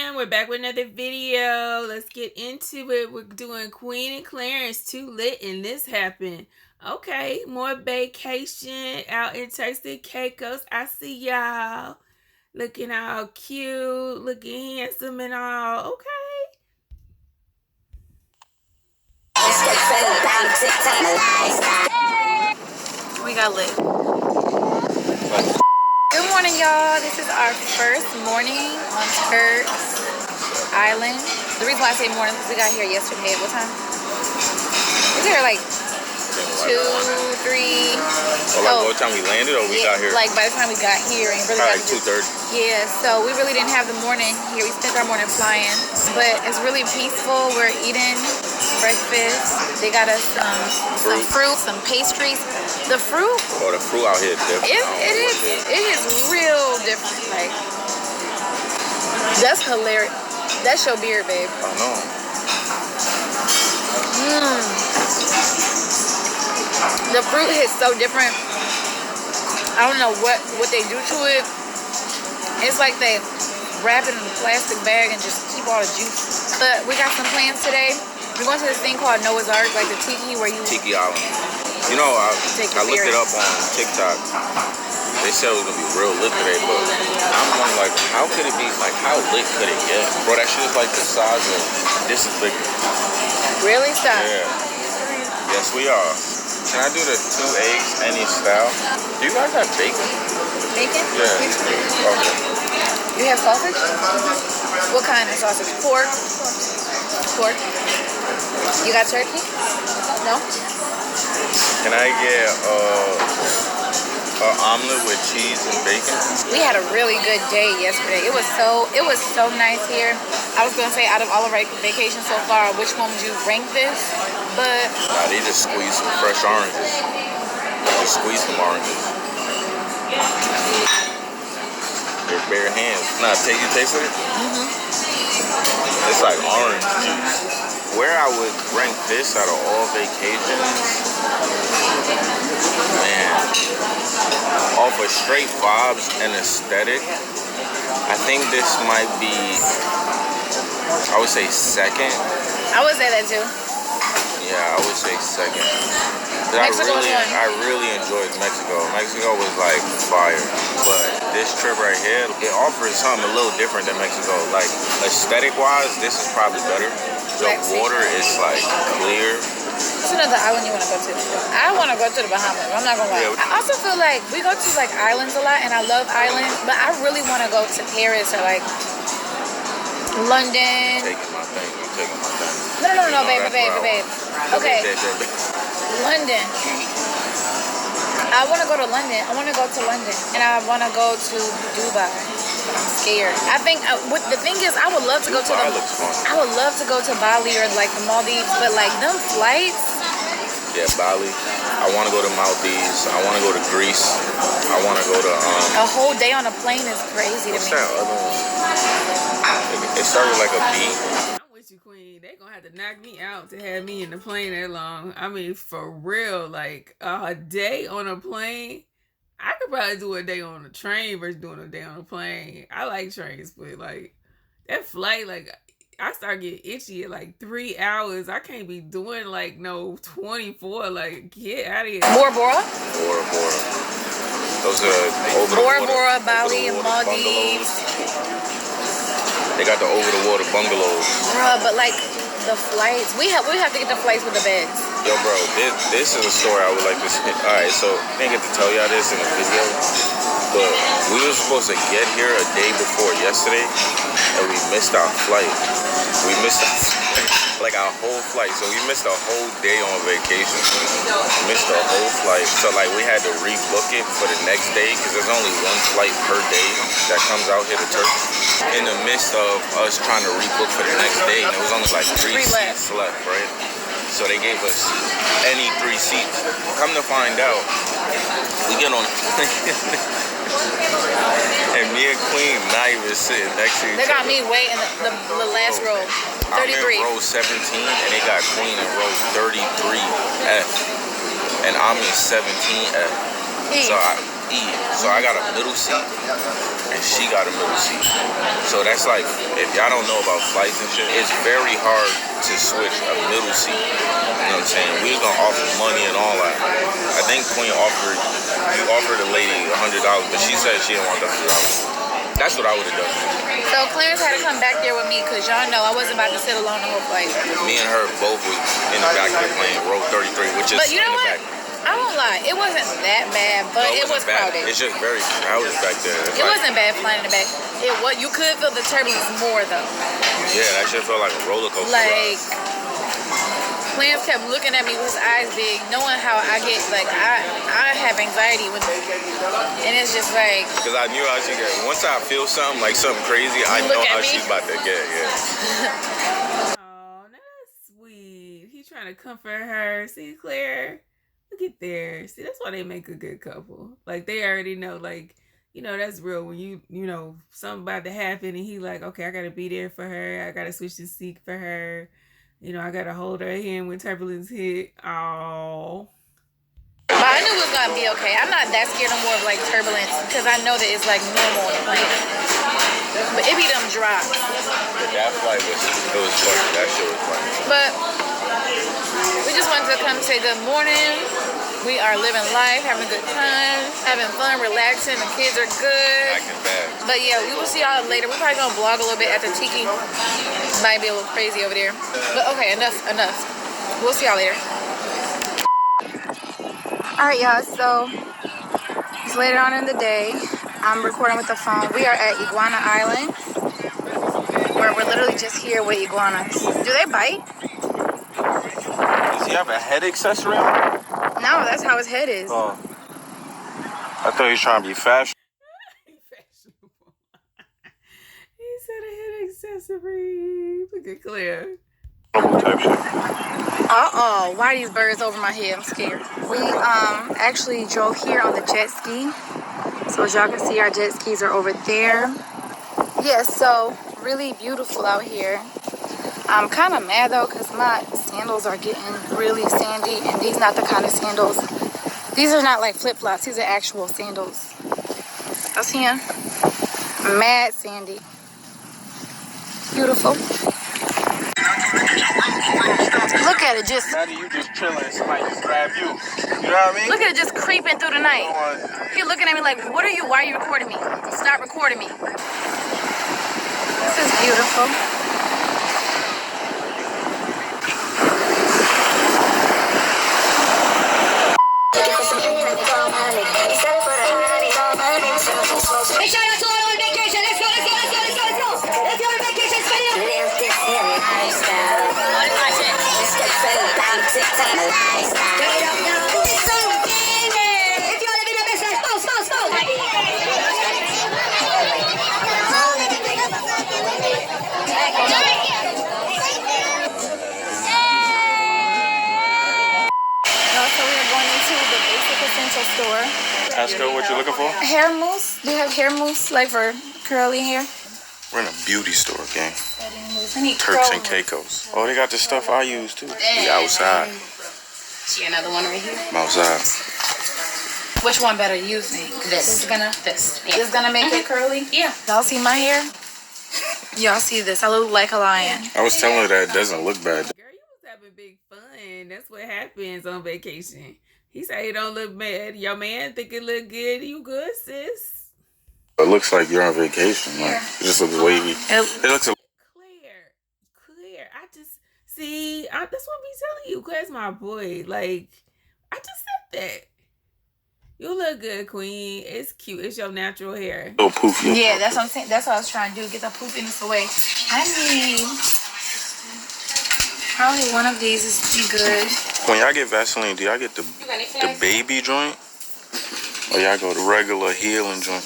fam, we're back with another video. Let's get into it. We're doing Queen and Clarence Too Lit and This Happened. Okay, more vacation out in Turks and Caicos. I see y'all looking all cute, looking handsome and all. Okay. We got lit. Good morning, y'all. This is our first morning on Turks Island. The reason why I say morning is because we got here yesterday. At what time? We got here like 2, 3. Oh, like what time we landed or we got here? Like by the time we got here and really got like 2:30. Yeah, so we really didn't have the morning here. We spent our morning flying, but it's really peaceful. We're eating breakfast. They got us some fruit, some pastries. The fruit. Oh, the fruit out here is different. It is real different. Like, that's hilarious. That's your beard, babe. I know. The fruit hits so different. I don't know what they do to it. It's like they wrap it in a plastic bag and just keep all the juice. But we got some plans today. We're going to this thing called Noah's Ark, like the tiki where you... Tiki Island. You know, I looked it up on TikTok. They said it was going to be real lit today, but I'm wondering, like, how could it be, like, how lit could it get? Bro, that shit is like the size of... This is bigger. Really? Stop. Yeah. Yes, we are. Can I do the 2 eggs, any style? Do you guys have bacon? Bacon? Yeah. Okay. You have sausage? What kind of sausage? Pork? Pork. You got turkey? No? Can I get an omelet with cheese and bacon? We had a really good day yesterday. It was so nice here. I was gonna say, out of all of our vacations so far, which one would you rank this? But nah, they just squeezed some fresh oranges. Just squeeze some oranges. Their bare hands. Nah, you tasted it? It's like orange juice. Where I would rank this out of all vacations, man, off of straight vibes and aesthetic, I think this might be, I would say second. I would say that too. Yeah, I would say second. I really enjoyed Mexico. Mexico was like fire. But this trip right here, it offers something a little different than Mexico. Like aesthetic-wise, this is probably better. The water is like clear. What's another island you want to go to? I want to go to the Bahamas. I'm not gonna lie. Yeah. I also feel like we go to like islands a lot, and I love islands, but I really want to go to Paris or like London. I'm taking my thing. No, babe. Okay. London. I want to go to London. I want to go to London, and I want to go to Dubai. I'm scared. I think the thing is, I would love to go to Bali or like the Maldives, but like them flights. Yeah, Bali. I want to go to Maldives. I want to go to Greece. I want to go to A whole day on a plane is crazy to me. What's that other one? It started like a B. I'm with you, Queen. They gonna have to knock me out to have me in the plane that long. I mean, for real, like a day on a plane. I could probably do a day on a train versus doing a day on a plane. I like trains, but like that flight, like I start getting itchy at like 3 hours. I can't be doing like no 24. Like get out of here. Bora Bora. Those are over Bora Bora, Bali, and Maldives. They got the over the water bungalows. Bruh, but like the flights, we have to get the flights with the beds. Yo, bro, this is a story I would like to say. Alright, so I didn't get to tell y'all this in the video, but we were supposed to get here a day before yesterday, and we missed our flight. We missed like our whole flight, so we missed a whole day on vacation. Missed a whole flight, so like we had to rebook it for the next day, because there's only one flight per day that comes out here to Turkey. In the midst of us trying to rebook for the next day, and it was only like 3 seats left, right? So they gave us any 3 seats. Come to find out, we get on and me and Queen Naija is sitting next to each other. They got me way in the last row, 33. I'm in row 17, and they got Queen in row 33F, and I'm in 17F. So eating. So I got a middle seat, and she got a middle seat. So that's like, if y'all don't know about flights and shit, it's very hard to switch a middle seat. You know what I'm saying? We was gonna offer money and all that. I think Queen offered the lady $100, but she said she didn't want the $100. That's what I would have done. So Clarence had to come back there with me because y'all know I wasn't about to sit alone the whole flight. Me and her both was in the back of the plane, row 33, which is but you know what? I won't lie, it wasn't that bad, but it was crowded. It's just very crowded back there. It wasn't bad flying in the back. You could feel the turbulence more though. Yeah, that shit felt like a roller coaster. Like, Clarence kept looking at me with his eyes big, knowing how I get, like, I have anxiety when, and it's just like. Because I knew how she get. Once I feel something, like something crazy, I know how she's about to get, yeah. Oh, that's sweet. He's trying to comfort her. See, Claire, look at there. See, that's why they make a good couple. Like, they already know, like, you know, that's real. When you know, something about to happen, and he like, okay, I got to be there for her. I got to switch the seat for her. You know, I gotta hold her hand when turbulence hit. Oh. But I knew it was gonna be okay. I'm not that scared no more of like turbulence because I know that it's like normal on the plane. But it be them drops. That flight was funny. That shit was funny. But we just wanted to come say good morning. We are living life, having a good time, having fun, relaxing. The kids are good. Acting bad. But yeah, we will see y'all later. We're probably gonna vlog a little bit after Tiki. Might be a little crazy over there. But okay, enough. We'll see y'all later. Alright y'all, so it's later on in the day. I'm recording with the phone. We are at Iguana Island, where we're literally just here with iguanas. Do they bite? Does he have a head accessory on? No, that's how his head is. Oh. I thought he was trying to be fashionable. He said a head accessory. Look at Claire. Type shit. Uh-oh, why are these birds over my head? I'm scared. We actually drove here on the jet ski. So as y'all can see, our jet skis are over there. Yeah, so really beautiful out here. I'm kind of mad though because my sandals are getting really sandy, and these not the kind of sandals. These are not like flip-flops. These are actual sandals. That's him. Mad sandy. Beautiful. Look at it just. Imagine you just chilling and somebody just grab you. You know what I mean? Look at it just creeping through the night. He looking at me like, what are you? Why are you recording me? Stop recording me. This is beautiful. Hey, shout out to all on vacation. Let's go. Let's go on vacation. Live this healing lifestyle. If you want to be the best, smoke. So we are going into the basic essential store. Tesco, what you looking for? Hair mousse. Do you have hair mousse like for curly hair? We're in a beauty store, gang. I need Turks curl and Caicos. Oh, they got the stuff I use too. We outside. See another one right here. I'm outside. Which one better you think? This. Yeah. This This gonna make it curly? Yeah. Y'all see my hair? Y'all see this? I look like a lion. I was telling her that it doesn't look bad. Girl, you was having big fun. That's what happens on vacation. He said he don't look bad. Your man think it look good. You good, sis? It looks like you're on vacation. Like, it just looks wavy. It looks a Claire. I just see. That's what I'm telling you. Claire's my boy. Like, I just said that. You look good, Queen. It's cute. It's your natural hair. little poofy. Yeah, that's what I'm saying. That's what I was trying to do. Get the poofiness away. I need probably one of these is be good. When y'all get Vaseline, do y'all get the baby joint? Or y'all go the regular healing joint?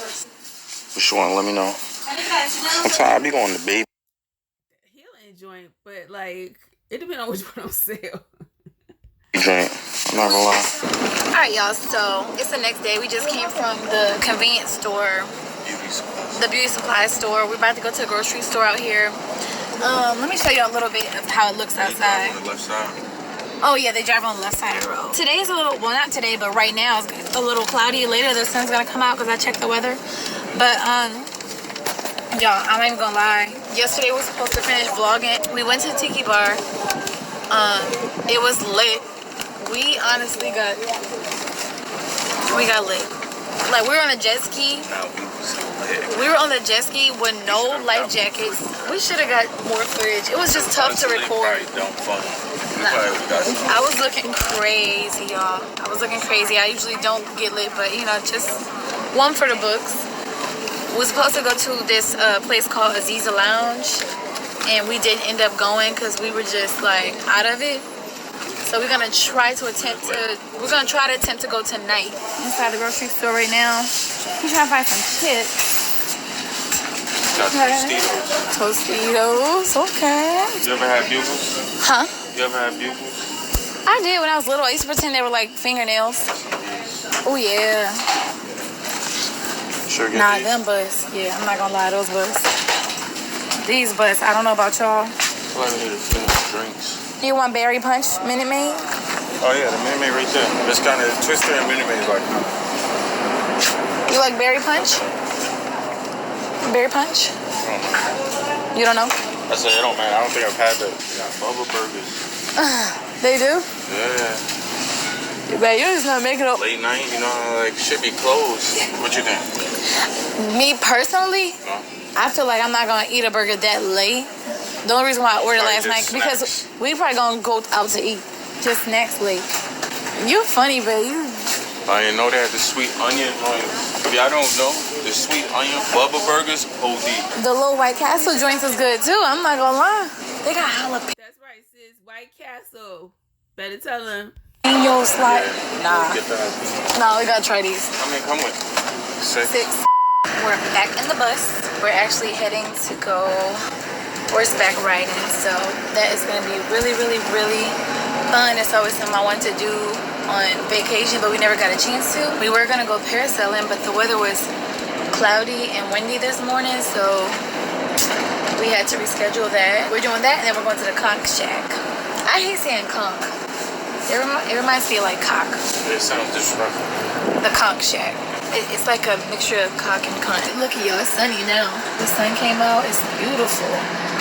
Which one? Let me know. Sometimes I be going to baby Healing joint, but like it depends on which one on sale. joint. I'm not gonna lie. Alright y'all, so it's the next day. We just came from the convenience store. The beauty supply store. We're about to go to the grocery store out here. Let me show you a little bit of how it looks outside. The left side. Oh yeah, they drive on the left side of the road. Today's a little, well not today, but right now it's a little cloudy. Later the sun's gonna come out because I checked the weather. But y'all, I'm not even gonna lie. Yesterday we were supposed to finish vlogging. We went to Tiki Bar. It was lit. We honestly got lit. Like we were on a jet ski. We were on the jet ski with no life jackets. We should have got more footage. It was just tough to record. I was looking crazy, y'all. I was looking crazy. I usually don't get lit, but you know, just one for the books. We were supposed to go to this place called Aziza Lounge, and we didn't end up going because we were just like out of it. So we're gonna try to attempt to go tonight. Inside the grocery store right now. We're trying to find some chips. Got Tostitos, okay. You ever had bugles? Huh? You ever had bugles? I did when I was little. I used to pretend they were like fingernails. Oh yeah. Sure. Nah, them bus. Yeah, I'm not gonna lie, those bus. These bus. I don't know about y'all. I need to finish drinks. You want berry punch, Minute Maid? Oh yeah, the Minute Maid right there. It's kind of Twister and Minute Maid like. You like berry punch? Berry punch? You don't know? I said it don't matter. I don't think I've had that. They got Bubba burgers. They do? Yeah. But you just not making up. Late night, you know, like should be closed. What you think? Me personally, No? I feel like I'm not gonna eat a burger that late. The only reason why I ordered last night because we probably gonna go out to eat. Just snacks late. You funny, babe. I didn't know they had the sweet onion. If y'all don't know, the sweet onion Bubba burgers, OD. The little White Castle joints is good too. I'm not gonna lie. They got jalapeno. That's right, sis. White Castle. Better tell them. Slide. Nah. No, we gotta try these. I mean, come with. Six. We're back in the bus. We're actually heading to go horseback riding, so that is going to be really, really, really fun. It's always something I wanted to do on vacation, but we never got a chance to. We were going to go parasailing, but the weather was cloudy and windy this morning, so we had to reschedule that. We're doing that, and then we're going to the conch shack. I hate saying conch. It reminds me of like cock. It sounds disrespectful. The conch shack. It's like a mixture of cock and cunt. Look at y'all, it's sunny now. The sun came out, it's beautiful.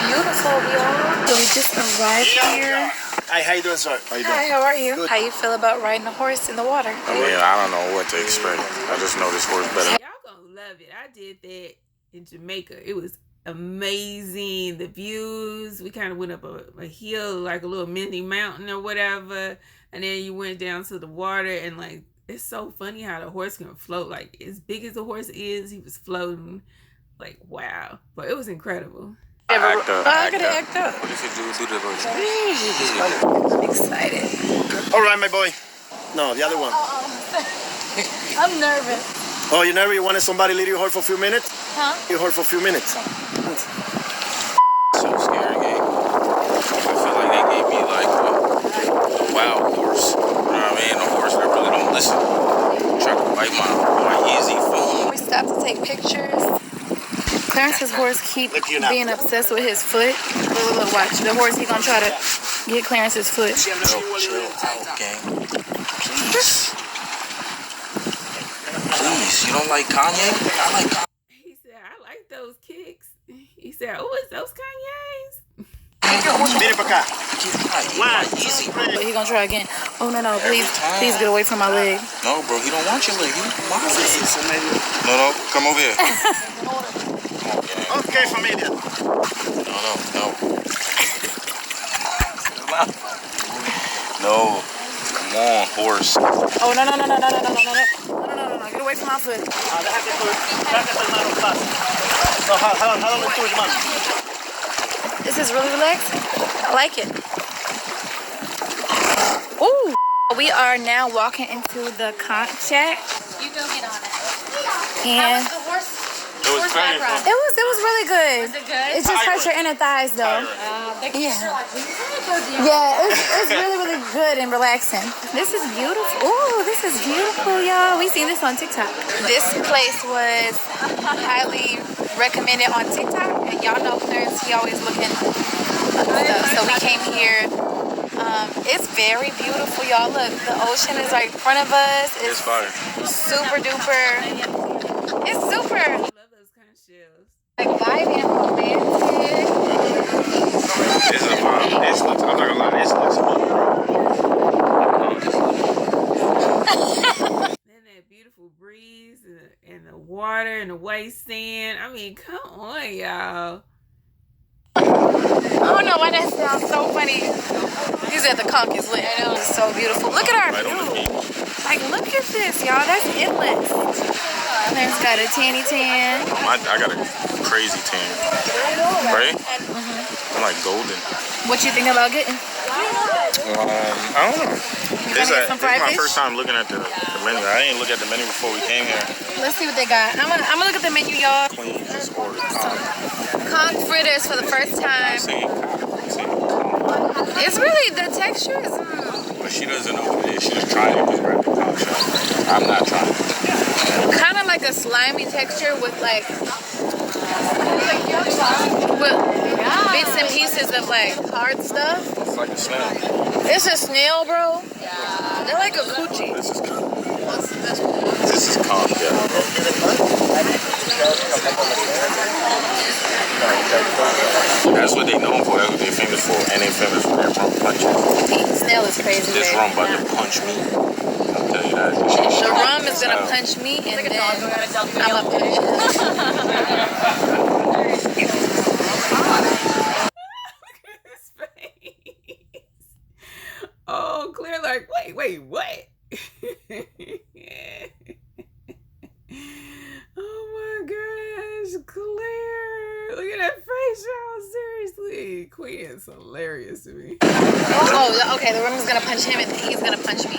Beautiful, y'all. So we just arrived here. Hi, how you doing, sir? How you doing? Hi, how are you? Good. How you feel about riding a horse in the water? Yeah, I don't know what to expect. I just know this horse better. Y'all gonna love it. I did that in Jamaica. It was amazing. The views. We kind of went up a hill, like a little mini mountain or whatever. And then you went down to the water and like, it's so funny how the horse can float. Like, as big as the horse is, he was floating. Like, wow. But it was incredible. Act up. I gotta act up. What if you do the voice? I'm excited. All right, my boy. No, the other one. I'm nervous. Oh, you never wanted somebody lead your horse for a few minutes? Huh? Your horse for a few minutes. So scary, gang. I feel like they gave me like a wild horse. You know what I mean? A horse that really don't listen. Try to bite my easy phone. We stopped to take pictures. Clarence's horse keep being obsessed with his foot. Look, watch. The horse, he gonna try to get Clarence's foot. Chill out, gang. Please. Please, you don't like Kanye? I like Kanye. He said, I like those kicks. He said, oh, it's those Kanye's. Mire para acá. Easy. But he gonna try again. Oh no, please get away from my leg. No, bro, he don't want your leg. No, come over here. Come on, gang. Okay, familia. No. No. Come on, horse. Oh no. Get away from my foot. This is really relaxing. I like it. Ooh. We are now walking into the conch shack. You go get on it. And The horse. It was very fun. it was really good. Was it good? It just hurts your inner thighs though. Yeah. Yeah, it's really, really good and relaxing. This is beautiful. Ooh, this is beautiful, y'all. We seen this on TikTok. This place was highly recommended on TikTok, and y'all know Clarence, he always looking up stuff. So we came here It's very beautiful, y'all. Look, the ocean is right in front of us. It's fire. Super duper. It's super. I love those kind of shells. Like vibing romantic. This is a vibe. This looks, I'm not gonna lie, this looks Then that beautiful breeze and the water and the white sand. I mean, come on, y'all. I don't know why that sounds so funny. He said the conch is lit. I know. It's so beautiful. Look at our right on the view. beach. Like, look at this, y'all. That's endless. Clarence got a tanny tan. I got a crazy tan. Right? I'm like golden. What you think about getting? I don't know. This get some is fried my fish? first time looking at the menu. I didn't look at the menu before we came here. Let's see what they got. I'm gonna look at the menu, y'all. Queen just ordered Conch fritters for the first time. It's really, the texture is... But she doesn't know what it is. She just tried it because we're at the conch shop. I'm not trying it. kind of like a slimy texture with like bits and pieces of like hard stuff. It's like a snail. It's a snail, bro. Yeah. They're like a coochie. This is conch, yeah. That's what they known for. That's what they're famous for. And they're famous for their rum punches. Snail is crazy. This rum about to punch me. I'll tell you that. The rum is gonna punch me, and then I'm a punch. Oh, Claire, like, wait, what? Oh my gosh, Claire. Look at that face, y'all. Seriously. Queen is hilarious to me. Oh, okay, the rum is gonna punch him, and he's gonna punch me.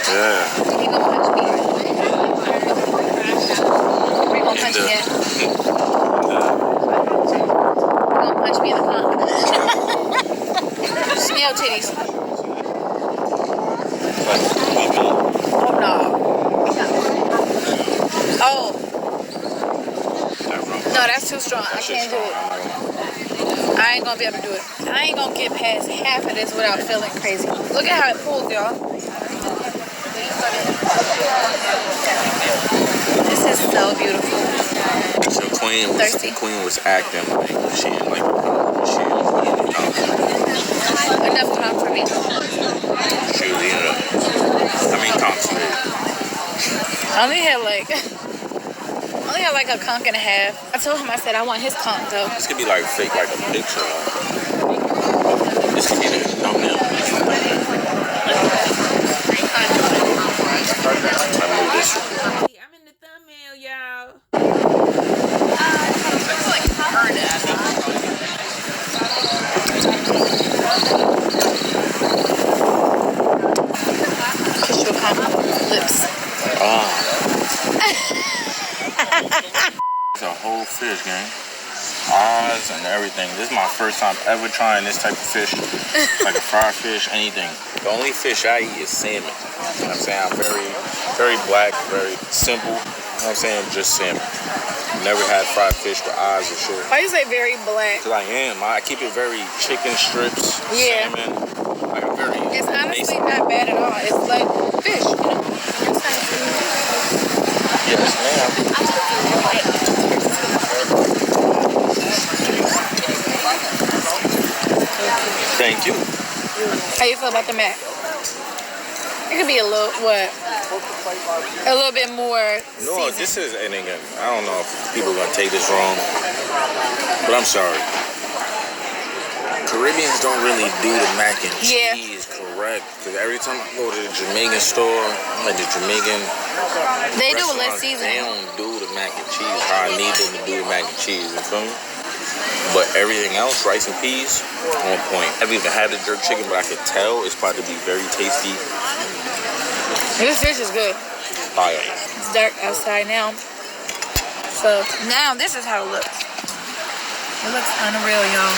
Yeah. He gonna punch me. We're gonna punch again. We're gonna punch me in the conch. Snail titties. Oh no. Oh. No, that's too strong. I can't do it. I ain't gonna be able to do it. I ain't gonna get past half of this without feeling crazy. Look at how it pulls, y'all. This is so beautiful. So Queen was acting like she didn't like she Enough time for me. She was eating it. I mean, concentrate. I only had like a conch and a half. I told him, I said I want his conch though. This could be like fake, like a picture. This could be the thumbnail. I move this. I'm in the thumbnail, y'all. Kiss your conch lips. It's a whole fish, gang. Eyes and everything. This is my first time ever trying this type of fish. Like a fried fish, anything. The only fish I eat is salmon. You know what I'm saying? I'm very black, very simple. You know what I'm saying? Just salmon. Never had fried fish with eyes and shit. Why you say very black? Cause I am. I keep it very chicken strips, Yeah. salmon. Like a very It's honestly basic. not bad at all. It's like fish, you know? Yes, ma'am. Thank you. How you feel about the mac? It could be a little, what? A little bit more No, seasoned. this is, and again, I don't know if people are gonna take this wrong, but I'm sorry. Caribbeans don't really do the mac and cheese correct. Because every time I go to the Jamaican store, like the Jamaican They do less restaurants, they seasoning. don't do the mac and cheese how I need them to do the mac and cheese, you feel me? But everything else, rice and peas, on point. I've even had the jerk chicken, but I could tell it's about to be very tasty. This fish is good. Fire. It's dark outside now. So now this is how it looks. It looks unreal, y'all.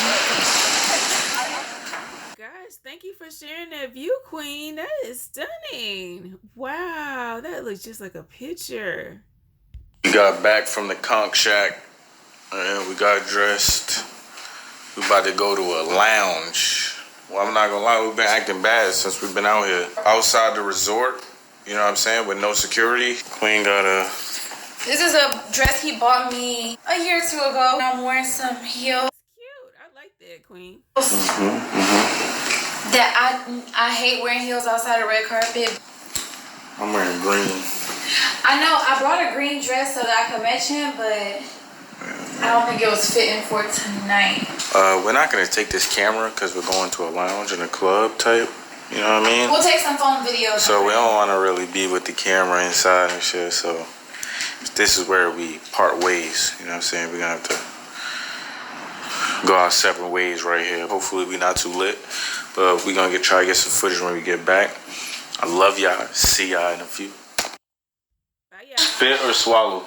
Guys, thank you for sharing that view, Queen. That is stunning. Wow, that looks just like a picture. We got back from the conch shack and we got dressed. We about to go to a lounge. Well, I'm not gonna lie, we've been acting bad since we've been out here. Outside the resort, you know what I'm saying, with no security. Queen got a... This is a dress he bought me a year or two ago. I'm wearing some heels. Cute. I like that, Queen. That I hate wearing heels outside the red carpet. I'm wearing green. I know, I brought a green dress so that I could match him, but I don't think it was fitting for tonight. We're not gonna take this camera because we're going to a lounge in a club type. You know what I mean? We'll take some phone videos. So we don't want to really be with the camera inside and shit. So this is where we part ways. You know what I'm saying? We're gonna have to go our separate ways right here. Hopefully we not too lit, but we're gonna try to get some footage when we get back. I love y'all. See y'all in a few. Bye, y'all. Spit or swallow?